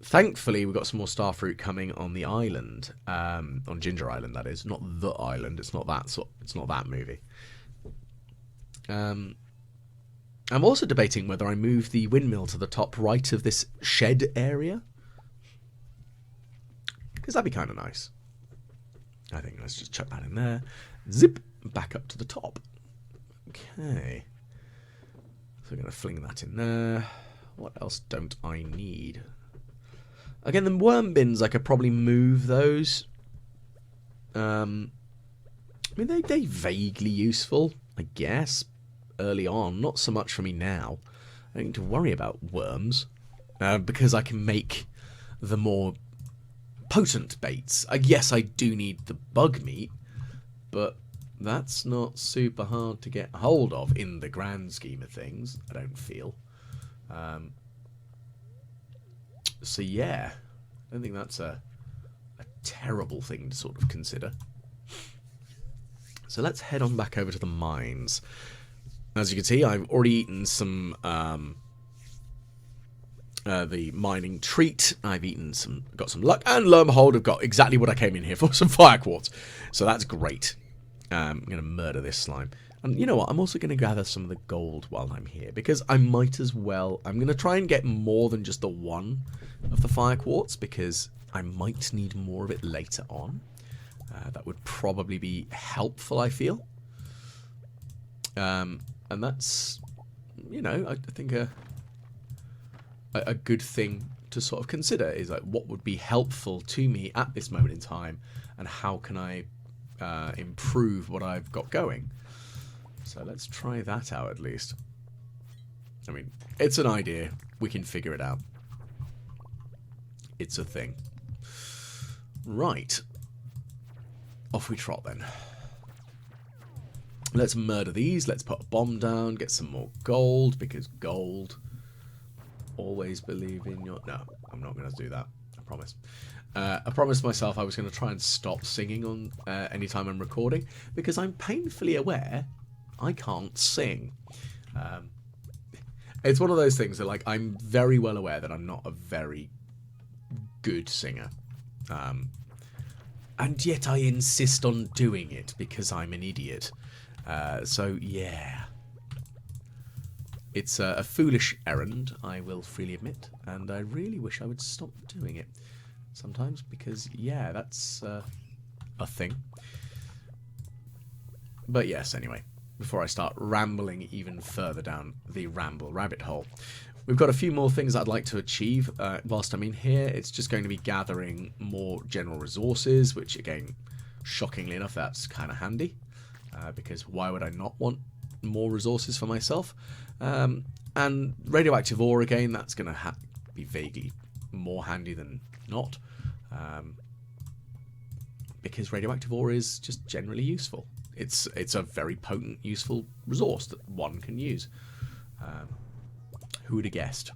Thankfully, we've got some more starfruit coming on the island. On Ginger Island, that is. Not the island. It's not that movie. I'm also debating whether I move the windmill to the top right of this shed area. Because that'd be kind of nice. I think let's just chuck that in there. Zip, back up to the top. Okay. So we're going to fling that in there. What else don't I need? Again, the worm bins, I could probably move those. I mean, they're vaguely useful, I guess, early on. Not so much for me now. I don't need to worry about worms. Because I can make the more potent baits. Yes, I do need the bug meat, but that's not super hard to get hold of in the grand scheme of things, I don't feel. So yeah, I don't think that's a terrible thing to sort of consider. So let's head on back over to the mines. As you can see, I've already eaten some the mining treat. I've got some luck, and lo and behold, I've got exactly what I came in here for, some fire quartz. So that's great. I'm going to murder this slime. And you know what? I'm also going to gather some of the gold while I'm here, because I might as well. I'm going to try and get more than just the one of the fire quartz, because I might need more of it later on. That would probably be helpful, I feel. And that's, you know, I think a good thing to sort of consider is like what would be helpful to me at this moment in time, and how can I improve what I've got going. So let's try that out at least. I mean, it's an idea. We can figure it out. It's a thing. Right. Off we trot then. Let's murder these. Let's put a bomb down. Get some more gold, because gold. Always believe in your... No, I'm not going to do that. I promise. I promised myself I was going to try and stop singing on any time I'm recording, because I'm painfully aware I can't sing. It's one of those things that, like, I'm very well aware that I'm not a very good singer. And yet I insist on doing it because I'm an idiot. So, yeah. It's a foolish errand, I will freely admit. And I really wish I would stop doing it sometimes because, yeah, that's a thing. But yes, anyway. Before I start rambling even further down the ramble rabbit hole. We've got a few more things I'd like to achieve whilst I'm in here. It's just going to be gathering more general resources, which again, shockingly enough, that's kind of handy. Because why would I not want more resources for myself? And radioactive ore again, that's going to be vaguely more handy than not. Because radioactive ore is just generally useful. It's a very potent, useful resource that one can use. Who would have guessed?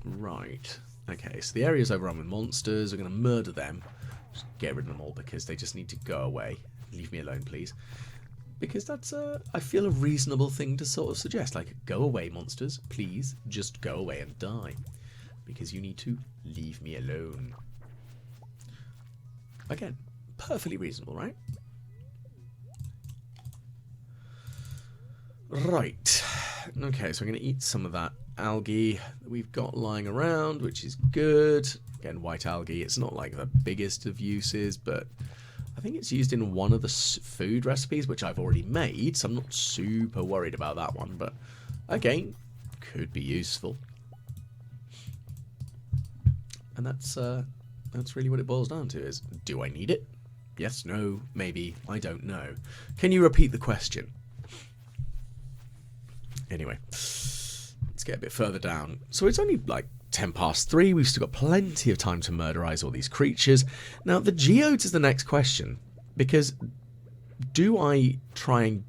Right. Okay, so the area's overrun with monsters. We're going to murder them. Just get rid of them all because they just need to go away. Leave me alone, please. Because that's, I feel, a reasonable thing to sort of suggest. Like, go away, monsters. Please, just go away and die. Because you need to leave me alone. Again, perfectly reasonable, right? Right. Okay, so I'm going to eat some of that algae that we've got lying around, which is good. Again, white algae, it's not like the biggest of uses, but I think it's used in one of the food recipes, which I've already made, so I'm not super worried about that one, but again, could be useful. And that's really what it boils down to, is do I need it? Yes, no, maybe, I don't know. Can you repeat the question? Anyway, let's get a bit further down. So it's only like 10 past 3. We've still got plenty of time to murderize all these creatures. Now, the geodes is the next question. Because do I try and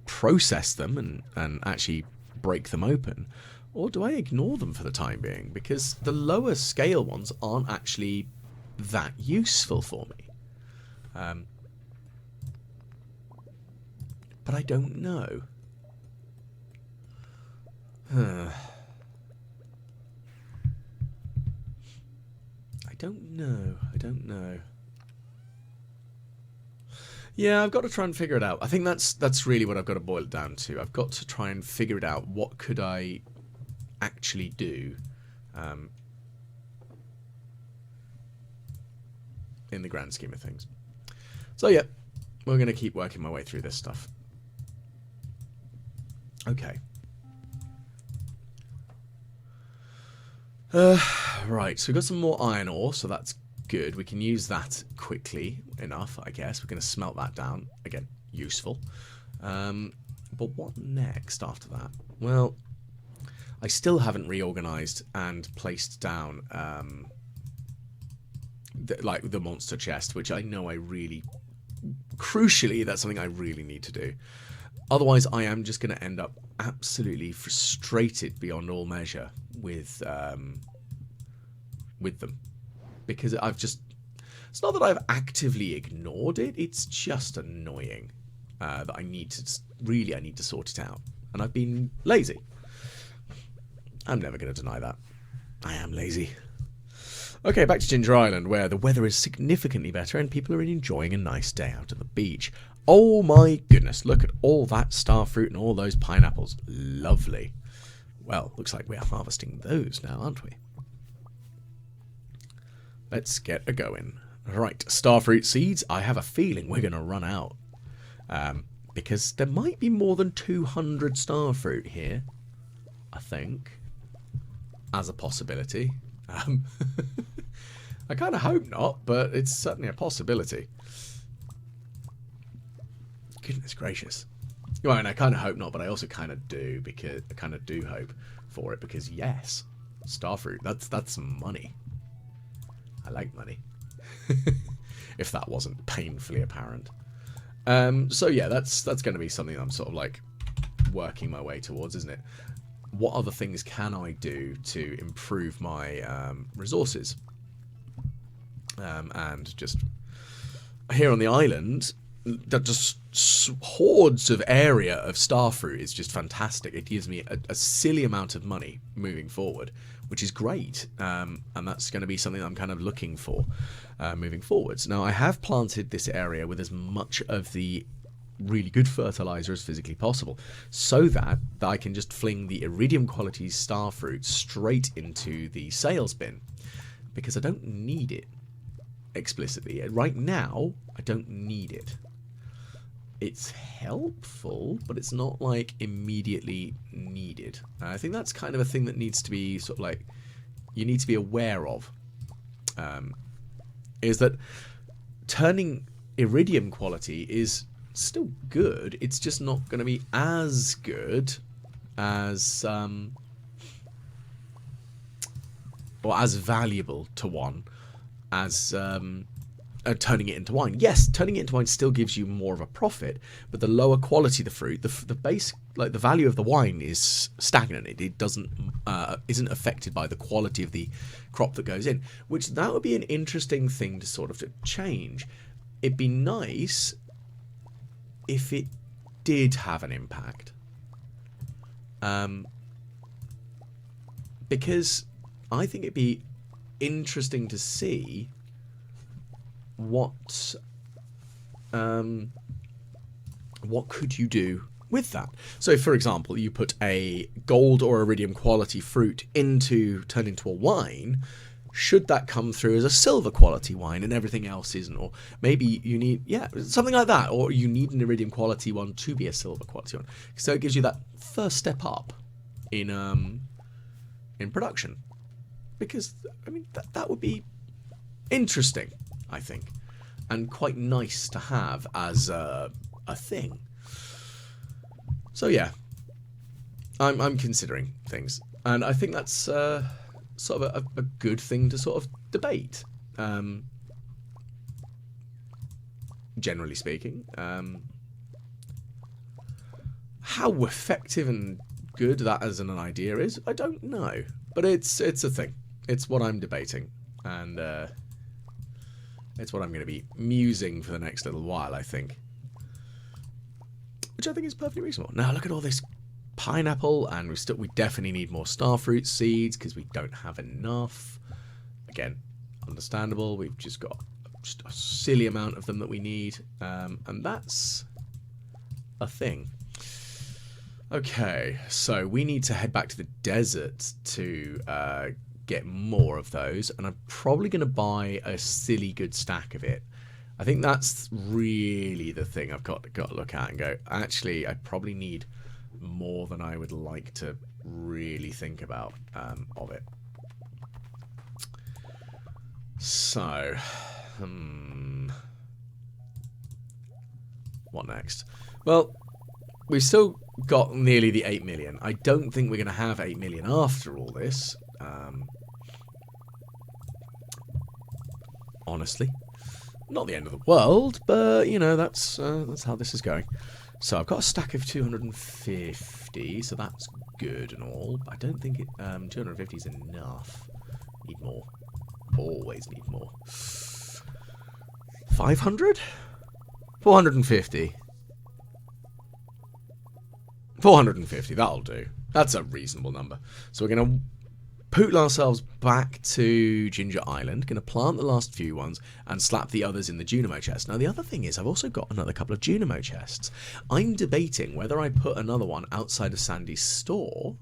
process them and actually break them open? Or do I ignore them for the time being? Because the lower scale ones aren't actually that useful for me. But I don't know. I don't know. Yeah, I've got to try and figure it out. I think that's really what I've got to boil it down to. I've got to try and figure it out. What could I actually do in the grand scheme of things? So yeah, we're going to keep working my way through this stuff. Okay. Right, so we've got some more iron ore, so that's good. We can use that quickly enough, I guess. We're going to smelt that down. Again, useful. But what next after that? Well, I still haven't reorganized and placed down the monster chest, which I know I really... Crucially, that's something I really need to do. Otherwise, I am just going to end up absolutely frustrated beyond all measure with them. Because I've just... It's not that I've actively ignored it, it's just annoying that I need to sort it out. And I've been lazy. I'm never going to deny that. I am lazy. Okay, back to Ginger Island, where the weather is significantly better and people are enjoying a nice day out at the beach. Oh my goodness, look at all that starfruit and all those pineapples. Lovely. Well, looks like we're harvesting those now, aren't we? Let's get a going. Right, starfruit seeds. I have a feeling we're going to run out. Because there might be more than 200 starfruit here. I think. As a possibility. I kind of hope not, but it's certainly a possibility. Goodness gracious. Well, and I kind of hope not, but I also kind of do, because I kind of do hope for it, because yes, starfruit, that's money. I like money. If that wasn't painfully apparent. So yeah, that's going to be something I'm sort of like working my way towards, isn't it? What other things can I do to improve my resources? And just here on the island, just hordes of area of starfruit is just fantastic. It gives me a silly amount of money moving forward, which is great, and that's going to be something I'm kind of looking for moving forwards. Now, I have planted this area with as much of the really good fertilizer as physically possible, so that I can just fling the iridium quality starfruit straight into the sales bin, because I don't need it explicitly. Right now, I don't need it. It's helpful, but it's not like immediately needed. I think that's kind of a thing that needs to be sort of like, you need to be aware of, is that turning iridium quality is still good. It's just not going to be as good as or as valuable to one as turning it into wine. Yes, turning it into wine still gives you more of a profit, but the lower quality the fruit, the base, like the value of the wine is stagnant. It doesn't isn't affected by the quality of the crop that goes in, which that would be an interesting thing to sort of change. It'd be nice if it did have an impact, because I think it'd be interesting to see what could you do with that. So, for example, you put a gold or iridium quality fruit turn into a wine. Should that come through as a silver quality wine and everything else isn't? Or maybe you need, something like that. Or you need an iridium quality one to be a silver quality one. So it gives you that first step up in production. Because, I mean, that would be interesting, I think. And quite nice to have as a thing. So yeah, I'm considering things. And I think that's sort of a good thing to sort of debate, generally speaking. How effective and good that as an idea is, I don't know, but it's a thing. It's what I'm debating, and it's what I'm going to be musing for the next little while, I think, which I think is perfectly reasonable. Now look at all this pineapple, and we definitely need more starfruit seeds because we don't have enough. Again, understandable. We've just got a silly amount of them that we need, and that's a thing. Okay, so we need to head back to the desert to get more of those, and I'm probably going to buy a silly good stack of it. I think that's really the thing I've got to look at and go, actually, I probably need more than I would like to really think about of it. So, what next? Well, we've still got nearly the 8 million. I don't think we're going to have 8 million after all this. Honestly, not the end of the world, but you know, that's how this is going. So I've got a stack of 250, so that's good and all. I don't think 250 is enough. Need more. Always need more. 500? 450. 450, that'll do. That's a reasonable number. So we're going to pootle ourselves back to Ginger Island, going to plant the last few ones, and slap the others in the Junimo chest. Now, the other thing is, I've also got another couple of Junimo chests. I'm debating whether I put another one outside of Sandy's store,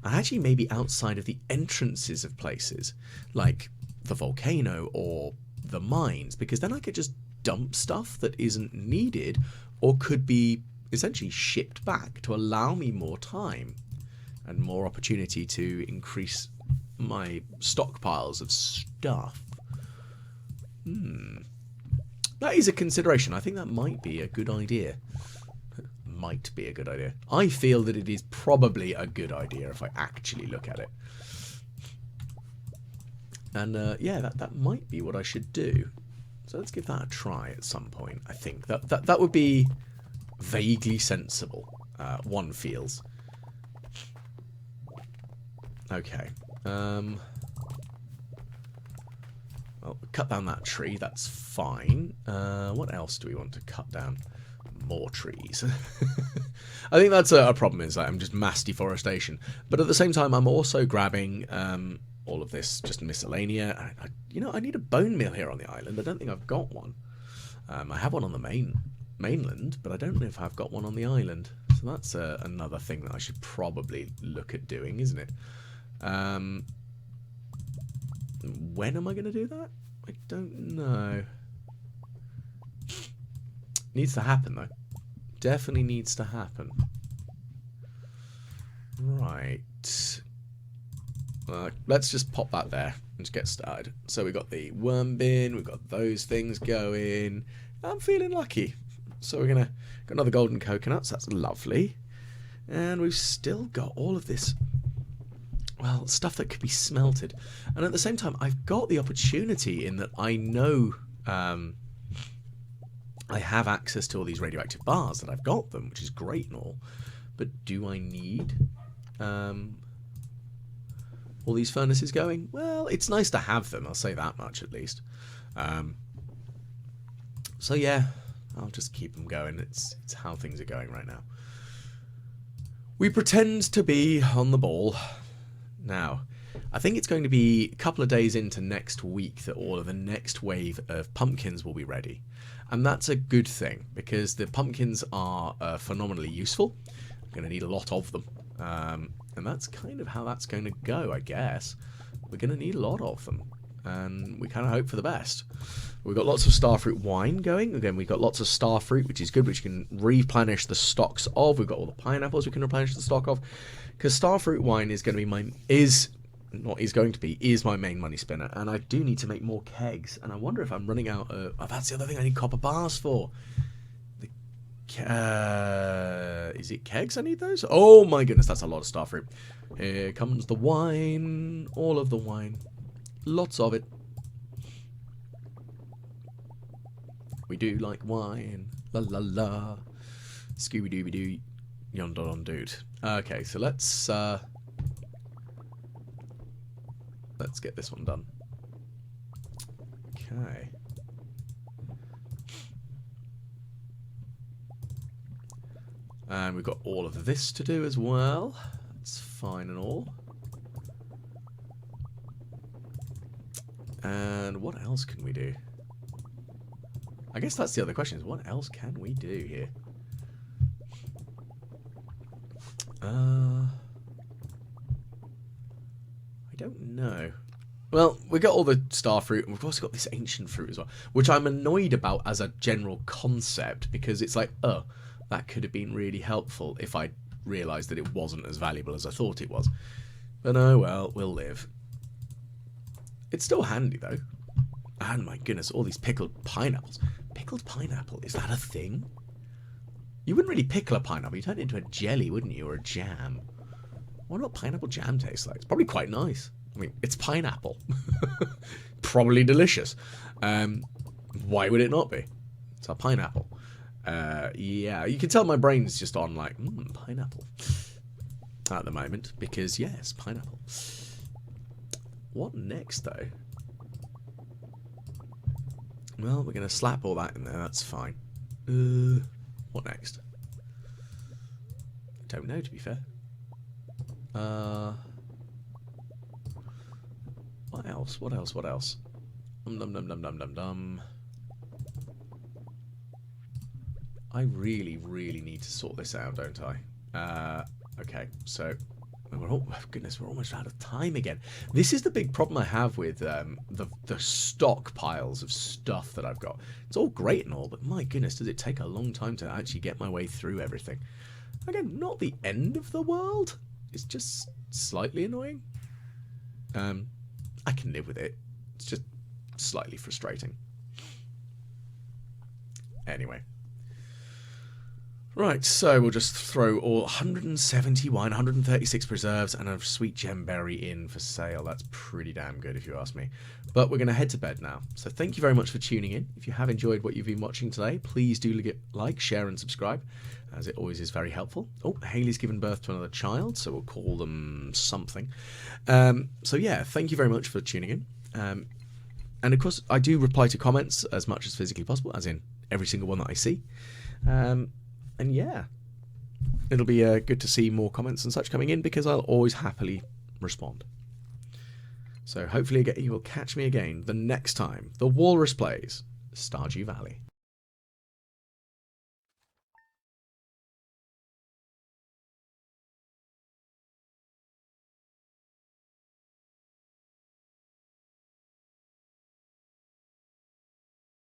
and actually maybe outside of the entrances of places, like the volcano or the mines, because then I could just dump stuff that isn't needed, or could be essentially shipped back to allow me more time and more opportunity to increase my stockpiles of stuff. That is a consideration. I think that might be a good idea. Might be a good idea. I feel that it is probably a good idea if I actually look at it. And yeah, that might be what I should do. So let's give that a try at some point. I think that would be vaguely sensible. One feels. Okay. Well, cut down that tree, that's fine. What else do we want to cut down? More trees. I think that's a problem, is that I'm just mass deforestation. But at the same time, I'm also grabbing all of this just miscellanea. I need a bone meal here on the island. I don't think I've got one. I have one on the mainland, but I don't know if I've got one on the island. So that's another thing that I should probably look at doing, isn't it? When am I going to do that? I don't know. Needs to happen, though. Definitely needs to happen. Right. Let's just pop that there and just get started. So we've got the worm bin. We've got those things going. I'm feeling lucky. So we're going to got another golden coconuts. That's lovely. And we've still got all of this, well, stuff that could be smelted. And at the same time, I've got the opportunity in that I know I have access to all these radioactive bars, that I've got them, which is great and all. But do I need all these furnaces going? Well, it's nice to have them, I'll say that much at least. So yeah, I'll just keep them going. It's how things are going right now. We pretend to be on the ball. Now, I think it's going to be a couple of days into next week that all of the next wave of pumpkins will be ready. And that's a good thing, because the pumpkins are phenomenally useful. I'm going to need a lot of them. And that's kind of how that's going to go, I guess. We're going to need a lot of them. And we kind of hope for the best. We've got lots of starfruit wine going. Again, we've got lots of starfruit, which is good, which you can replenish the stocks of. We've got all the pineapples we can replenish the stock of. Because starfruit wine is going to be is my main money spinner. And I do need to make more kegs. And I wonder if I'm running out of... Oh, that's the other thing I need copper bars for. Is it kegs I need those? Oh my goodness, that's a lot of starfruit. Here comes the wine. All of the wine. Lots of it. We do like wine. La la la. Scooby Dooby Doo. Yonder on dude. Okay, so let's get this one done. Okay. And we've got all of this to do as well. That's fine and all. And what else can we do? I guess that's the other question, is what else can we do here? I don't know. Well, we got all the starfruit, and we've also got this ancient fruit as well, which I'm annoyed about as a general concept, because it's like, oh, that could have been really helpful if I realised that it wasn't as valuable as I thought it was. But oh well, we'll live. It's still handy, though. And my goodness, all these pickled pineapples. Pickled pineapple, is that a thing? You wouldn't really pickle a pineapple. You'd turn it into a jelly, wouldn't you? Or a jam. I wonder what pineapple jam tastes like. It's probably quite nice. I mean, it's pineapple. Probably delicious. Why would it not be? It's a pineapple. Yeah, you can tell my brain's just on like, pineapple. At the moment. Because, yes, pineapple. What next, though? Well, we're going to slap all that in there. That's fine. What next? I don't know, to be fair. What else? What else? What else? I really, really need to sort this out, don't I? Okay, so... oh, goodness, we're almost out of time again. This is the big problem I have with the stockpiles of stuff that I've got. It's all great and all, but my goodness, does it take a long time to actually get my way through everything. Again, not the end of the world. It's just slightly annoying. I can live with it. It's just slightly frustrating. Anyway. Right, so we'll just throw all 170 wine, 136 preserves, and a sweet gemberry in for sale. That's pretty damn good, if you ask me. But we're going to head to bed now. So thank you very much for tuning in. If you have enjoyed what you've been watching today, please do like, share, and subscribe, as it always is very helpful. Oh, Haley's given birth to another child, so we'll call them something. So yeah, thank you very much for tuning in. And of course, I do reply to comments as much as physically possible, as in every single one that I see. And yeah, it'll be good to see more comments and such coming in, because I'll always happily respond. So hopefully you will catch me again the next time the Walrus plays Stardew Valley.